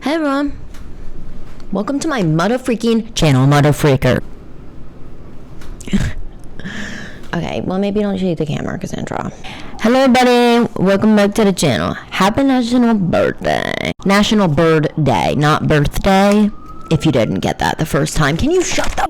Hey everyone, welcome to my mother freaking channel, mother freaker. Okay, well maybe don't shake the camera, Cassandra. Hello everybody, welcome back to the channel. Happy National Birthday. National Bird Day, not birthday. If you didn't get that the first time, can you shut the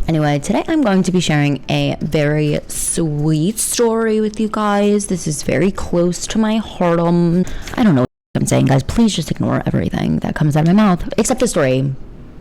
Anyway, today I'm going to be sharing a very sweet story with you guys. This is very close to my heart. I don't know what I'm saying, guys. Please just ignore everything that comes out of my mouth, except the story.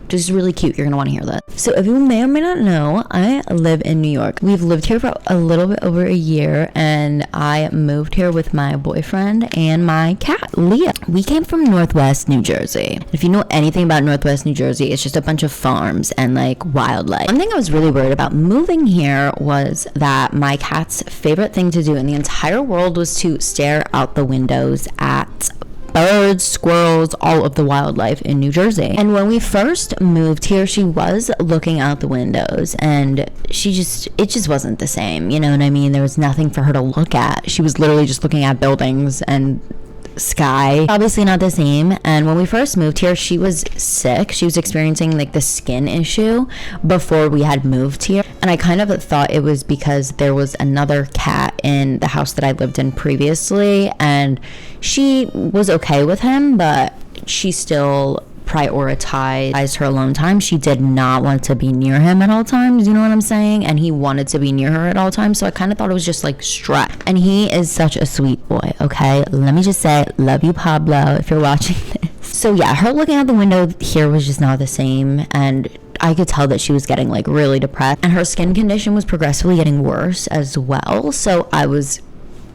This is really cute. You're going to want to hear that. So if you may or may not know, I live in New York. We've lived here for a little bit over a year, and I moved here with my boyfriend and my cat, Leah. We came from Northwest New Jersey. If you know anything about Northwest New Jersey, it's just a bunch of farms and like wildlife. One thing I was really worried about moving here was that my cat's favorite thing to do in the entire world was to stare out the windows at birds, squirrels, all of the wildlife in New Jersey. And when we first moved here, she was looking out the windows and it just wasn't the same. You know what I mean? There was nothing for her to look at. She was literally just looking at buildings and sky. Obviously not the same. And when we first moved here, she was sick. She was experiencing like the skin issue before we had moved here. And I kind of thought it was because there was another cat in the house that I lived in previously, and she was okay with him, but she still prioritized her alone time. She did not want to be near him at all times, you know what I'm saying? And he wanted to be near her at all times, so I kind of thought it was just like stress. And he is such a sweet boy, okay? Let me just say, love you, Pablo, if you're watching this. So yeah, her looking out the window here was just not the same, and I could tell that she was getting like really depressed, and her skin condition was progressively getting worse as well. So I was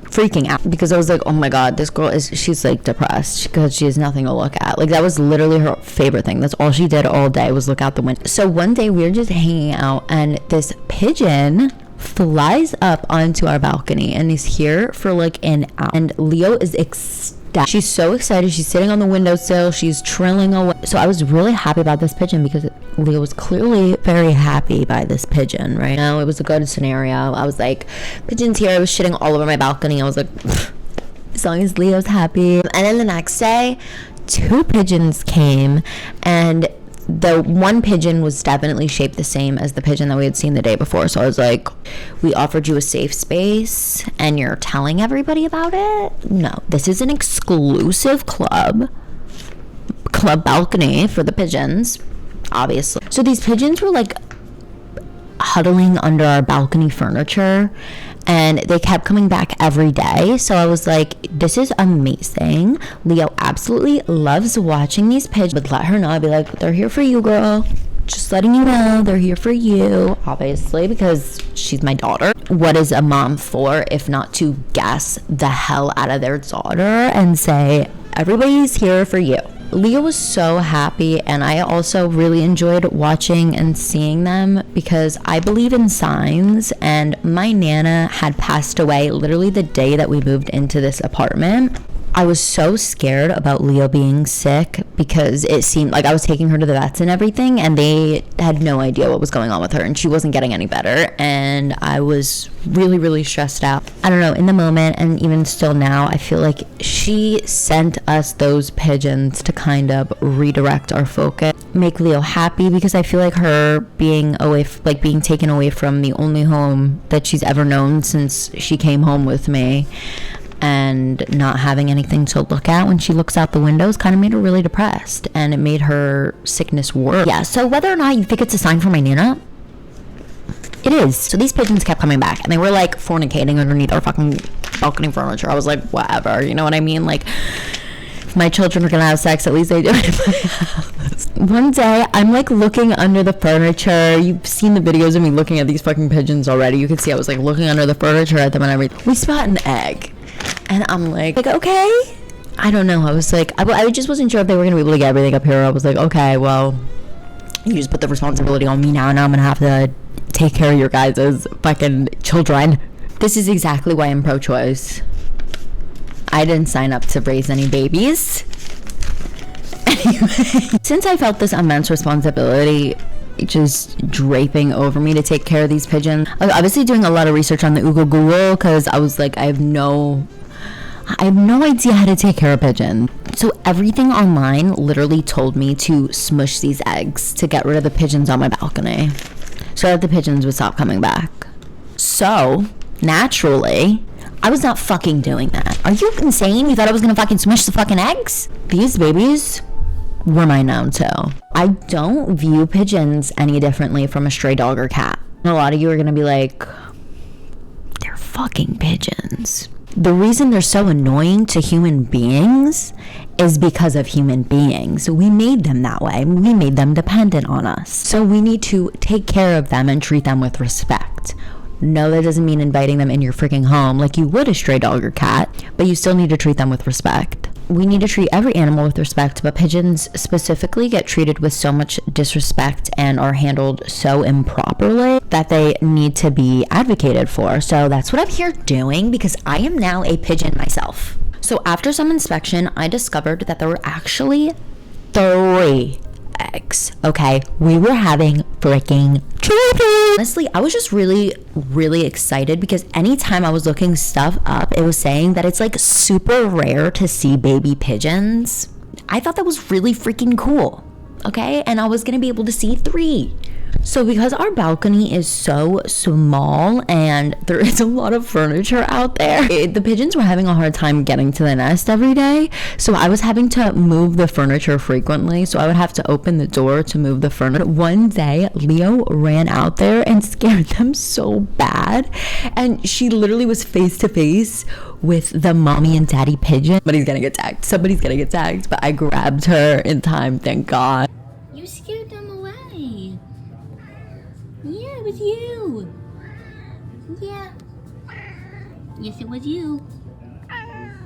freaking out because I was like, oh my god, this girl she's like depressed because she has nothing to look at. Like that was literally her favorite thing. That's all she did all day was look out the window. So one day we were just hanging out and this pigeon flies up onto our balcony and is here for like an hour, and Leo is ecstatic. She's so excited. She's sitting on the windowsill. She's trilling away. So I was really happy about this pigeon because Leo was clearly very happy by this pigeon, right? Now it was a good scenario. I was like, pigeon's here. I was shitting all over my balcony. I was like, as long as Leo's happy. And then the next day, 2 pigeons came, and the one pigeon was definitely shaped the same as the pigeon that we had seen the day before. So I was like, we offered you a safe space and you're telling everybody about it? No, this is an exclusive club balcony for the pigeons, obviously. So these pigeons were like huddling under our balcony furniture, and they kept coming back every day. So I was like, this is amazing. Leo absolutely loves watching these pigeons. But let her know, I'd be like, they're here for you, girl. Just letting you know, they're here for you. Obviously, because she's my daughter. What is a mom for if not to gas the hell out of their daughter and say, everybody's here for you? Leo was so happy, and I also really enjoyed watching and seeing them because I believe in signs, and my Nana had passed away literally the day that we moved into this apartment. I was so scared about Leo being sick because it seemed like I was taking her to the vets and everything, and they had no idea what was going on with her, and she wasn't getting any better, and I was really, really stressed out. I don't know, in the moment, and even still now, I feel like she sent us those pigeons to kind of redirect our focus, make Leo happy, because I feel like her being away, being taken away from the only home that she's ever known since she came home with me, and not having anything to look at when she looks out the windows kind of made her really depressed, and it made her sickness worse. Yeah, so whether or not you think it's a sign for my Nana, it is. So these pigeons kept coming back, and they were like fornicating underneath our fucking balcony furniture. I was like, whatever, you know what I mean? Like, if my children are gonna have sex, at least they do it in my house. One day, I'm like looking under the furniture. You've seen the videos of me looking at these fucking pigeons already. You can see I was like looking under the furniture at them and everything. We spot an egg. And I'm like, okay, I don't know. I was like, I just wasn't sure if they were going to be able to get everything up here. I was like, okay, well, you just put the responsibility on me now. Now I'm going to have to take care of your guys' fucking children. This is exactly why I'm pro-choice. I didn't sign up to raise any babies. Anyway, since I felt this immense responsibility, just draping over me to take care of these pigeons. I was obviously doing a lot of research on the Google because I was like, I have no idea how to take care of pigeons. So everything online literally told me to smush these eggs to get rid of the pigeons on my balcony so that the pigeons would stop coming back. So naturally, I was not fucking doing that. Are you insane? You thought I was gonna fucking smush the fucking eggs? These babies were mine now too. I don't view pigeons any differently from a stray dog or cat. And a lot of you are gonna be like, they're fucking pigeons. The reason they're so annoying to human beings is because of human beings. We made them that way. We made them dependent on us. So we need to take care of them and treat them with respect. No, that doesn't mean inviting them in your freaking home like you would a stray dog or cat, but you still need to treat them with respect. We need to treat every animal with respect, but pigeons specifically get treated with so much disrespect and are handled so improperly that they need to be advocated for. So that's what I'm here doing because I am now a pigeon myself. So after some inspection, I discovered that there were actually 3 eggs. Okay, we were having freaking children. Honestly, I was just really excited because anytime I was looking stuff up, it was saying that it's like super rare to see baby pigeons. I thought that was really freaking cool. Okay, and I was gonna be able to see 3. So because our balcony is so small and there is a lot of furniture out there, the pigeons were having a hard time getting to the nest every day. So I was having to move the furniture frequently. So I would have to open the door to move the furniture. One day, Leo ran out there and scared them so bad. And she literally was face to face with the mommy and daddy pigeon. Somebody's gonna get tagged. Somebody's gonna get tagged. But I grabbed her in time, thank God. You scared them away. Yeah, it was you. Yeah. Yes, it was you.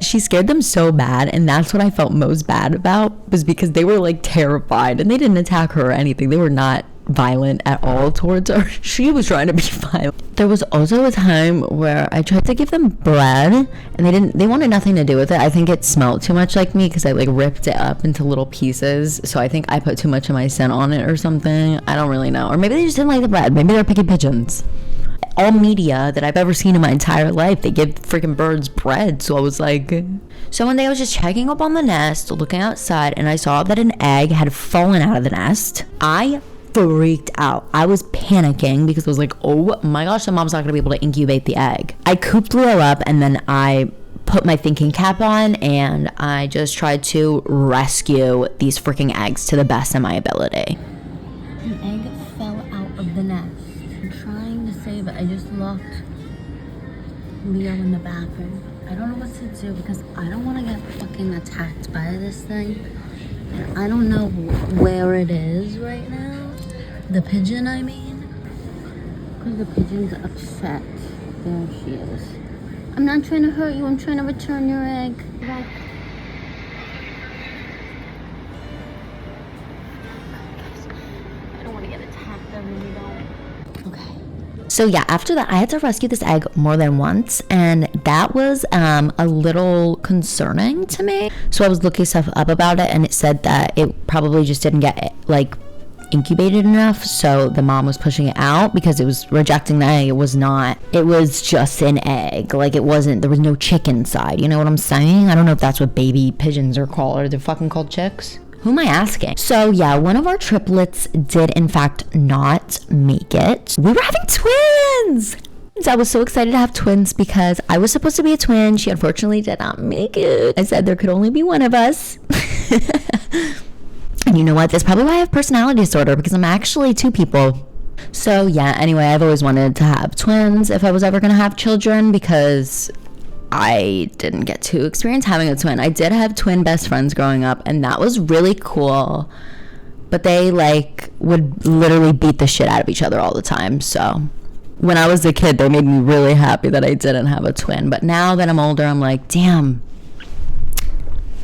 She scared them so bad, and that's what I felt most bad about, was because they were like terrified and they didn't attack her or anything. They were not violent at all towards her. She was trying to be violent. There was also a time where I tried to give them bread and they wanted nothing to do with it. I think it smelled too much like me because I like ripped it up into little pieces. So I think I put too much of my scent on it or something. I don't really know. Or maybe they just didn't like the bread. Maybe they're picky pigeons. All media that I've ever seen in my entire life, they give freaking birds bread. So I was like, so one day I was just checking up on the nest, looking outside, and I saw that an egg had fallen out of the nest. I freaked out. I was panicking because I was like, oh my gosh, the mom's not gonna be able to incubate the egg. I cooped Leo up and then I put my thinking cap on and I just tried to rescue these freaking eggs to the best of my ability. An egg fell out of the nest. I'm trying to save it. I just locked Leo in the bathroom. I don't know what to do because I don't want to get fucking attacked by this thing. And I don't know where it is right now. The pigeon, I mean. Because the pigeon's upset. There she is. I'm not trying to hurt you. I'm trying to return your egg. Right. I don't want to get attacked. I really don't. Okay. So yeah, after that, I had to rescue this egg more than once, and that was a little concerning to me. So I was looking stuff up about it, and it said that it probably just didn't get like incubated enough, so the mom was pushing it out because it was rejecting the egg. It was just an egg. Like, it wasn't, there was no chick inside. You know what I'm saying? I don't know if that's what baby pigeons are called. Are they fucking called chicks? Who am I asking? So yeah, one of our triplets did in fact not make it. We were having twins! So I was so excited to have twins because I was supposed to be a twin. She unfortunately did not make it. I said there could only be one of us. And you know what? That's probably why I have personality disorder, because I'm actually 2 people. So yeah, anyway, I've always wanted to have twins if I was ever going to have children, because I didn't get to experience having a twin. I did have twin best friends growing up, and that was really cool. But they like would literally beat the shit out of each other all the time. So when I was a kid, they made me really happy that I didn't have a twin. But now that I'm older, I'm like, damn,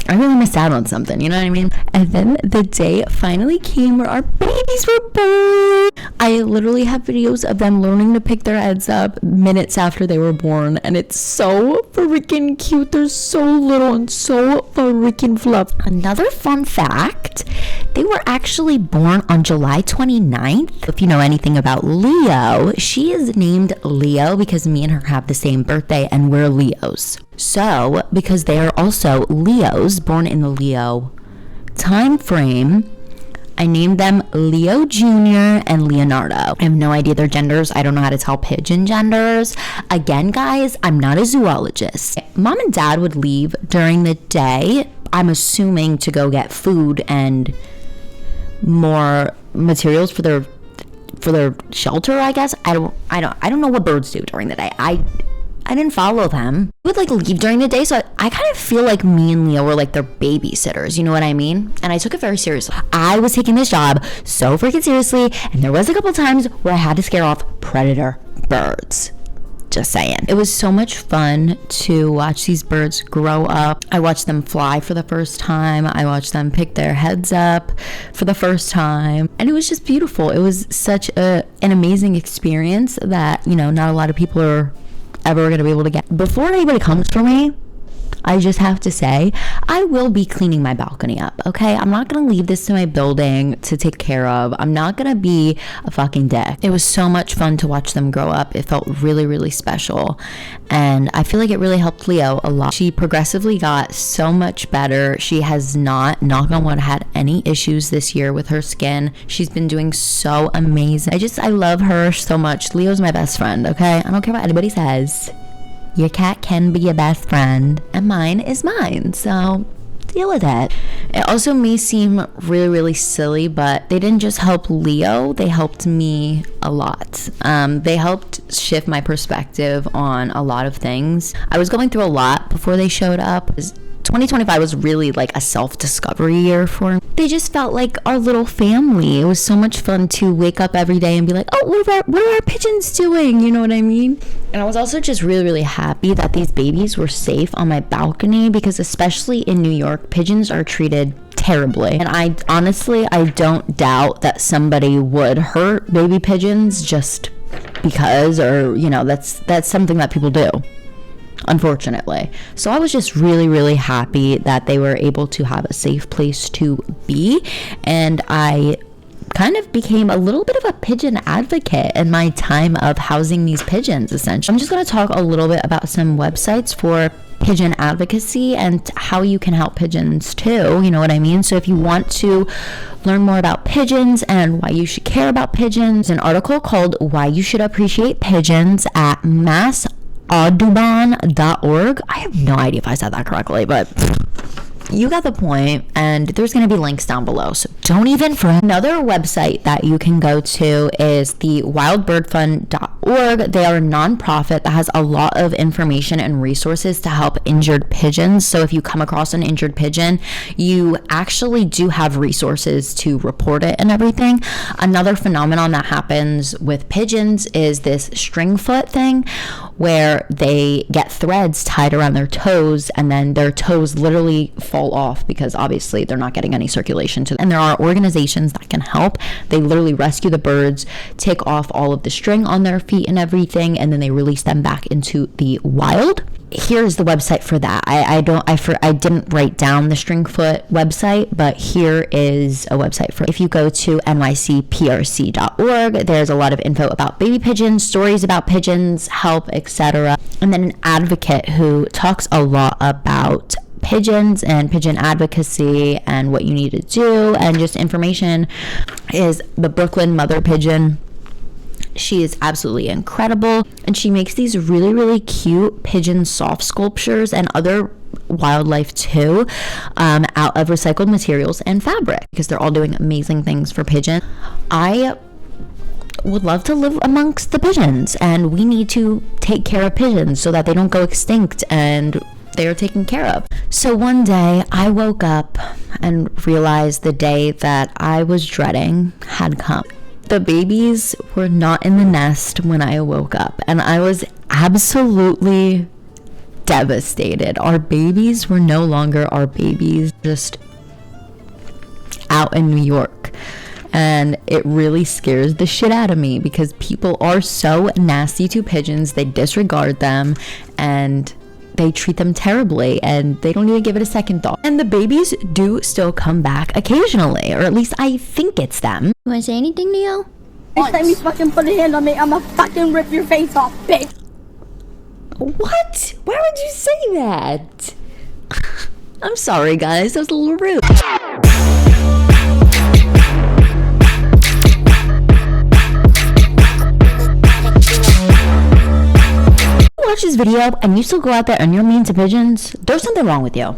I really missed out on something, you know what I mean? And then the day finally came where our babies were born. I literally have videos of them learning to pick their heads up minutes after they were born, and it's so freaking cute. They're so little and so freaking fluff. Another fun fact, they were actually born on July 29th. If you know anything about Leo, she is named Leo because me and her have the same birthday and we're Leos. So, because they are also Leos, born in the Leo time frame, I named them Leo Jr. and Leonardo. I have no idea their genders. I don't know how to tell pigeon genders. Again, guys, I'm not a zoologist. Mom and Dad would leave during the day, I'm assuming to go get food and more materials for their shelter, I guess. I don't know what birds do during the day. I didn't follow them. They would like leave during the day, so I kind of feel like me and Leo were like their babysitters, you know what I mean? And I took it very seriously. I was taking this job so freaking seriously, and there was a couple times where I had to scare off predator birds. Just saying. It was so much fun to watch these birds grow up. I watched them fly for the first time. I watched them pick their heads up for the first time. And it was just beautiful. It was such an amazing experience that, you know, not a lot of people are ever going to be able to get. Before anybody comes for me, I just have to say, I will be cleaning my balcony up, okay? I'm not going to leave this to my building to take care of. I'm not going to be a fucking dick. It was so much fun to watch them grow up. It felt really, really special. And I feel like it really helped Leo a lot. She progressively got so much better. She has not, knock on wood, had any issues this year with her skin. She's been doing so amazing. I love her so much. Leo's my best friend, okay? I don't care what anybody says. Your cat can be your best friend, and mine is mine, so deal with it. It also may seem really, really silly, but they didn't just help Leo, they helped me a lot. They helped shift my perspective on a lot of things. I was going through a lot before they showed up. 2025 was really like a self-discovery year for me. They just felt like our little family. It was so much fun to wake up every day and be like, oh, what are our pigeons doing? You know what I mean? And I was also just really, really happy that these babies were safe on my balcony, because especially in New York, pigeons are treated terribly. And I don't doubt that somebody would hurt baby pigeons just because, or, you know, that's something that people do, unfortunately. So I was just really, really happy that they were able to have a safe place to be, and I kind of became a little bit of a pigeon advocate in my time of housing these pigeons, essentially. I'm just going to talk a little bit about some websites for pigeon advocacy and how you can help pigeons too, you know what I mean? So if you want to learn more about pigeons and why you should care about pigeons, an article called Why You Should Appreciate Pigeons at massaudubon.org. I have no idea if I said that correctly, but you got the point, and there's going to be links down below, so don't even fret. Another website that you can go to is the wildbirdfund.org. They are a nonprofit that has a lot of information and resources to help injured pigeons. So if you come across an injured pigeon, you actually do have resources to report it and everything. Another phenomenon that happens with pigeons is this string foot thing, where they get threads tied around their toes, and then their toes literally fall off because obviously they're not getting any circulation to them. And there are organizations that can help. They literally rescue the birds, take off all of the string on their feet and everything, and then they release them back into the wild. Here's the website for that. I didn't write down the Stringfoot website, but here is a website for it. If you go to nycprc.org, there's a lot of info about baby pigeons, stories about pigeons, help, etc. And then an advocate who talks a lot about pigeons and pigeon advocacy and what you need to do and just information is the Brooklyn Mother Pigeon. She is absolutely incredible, and she makes these really, really cute pigeon soft sculptures and other wildlife too, out of recycled materials and fabric, because they're all doing amazing things for pigeons. I would love to live amongst the pigeons, and we need to take care of pigeons so that they don't go extinct and they are taken care of. So one day I woke up and realized the day that I was dreading had come. The babies were not in the nest when I woke up, and I was absolutely devastated. Our babies were no longer our babies, just out in New York. And it really scares the shit out of me because people are so nasty to pigeons. They disregard them and they treat them terribly, and they don't even give it a second thought. And the babies do still come back occasionally, or at least I think it's them. You wanna say anything, Neo? Next time you fucking put a hand on me, I'ma fucking rip your face off, bitch. What? Why would you say that? I'm sorry, guys. That was a little rude. Watch this video and you still go out there and you're mean to pigeons, there's something wrong with you.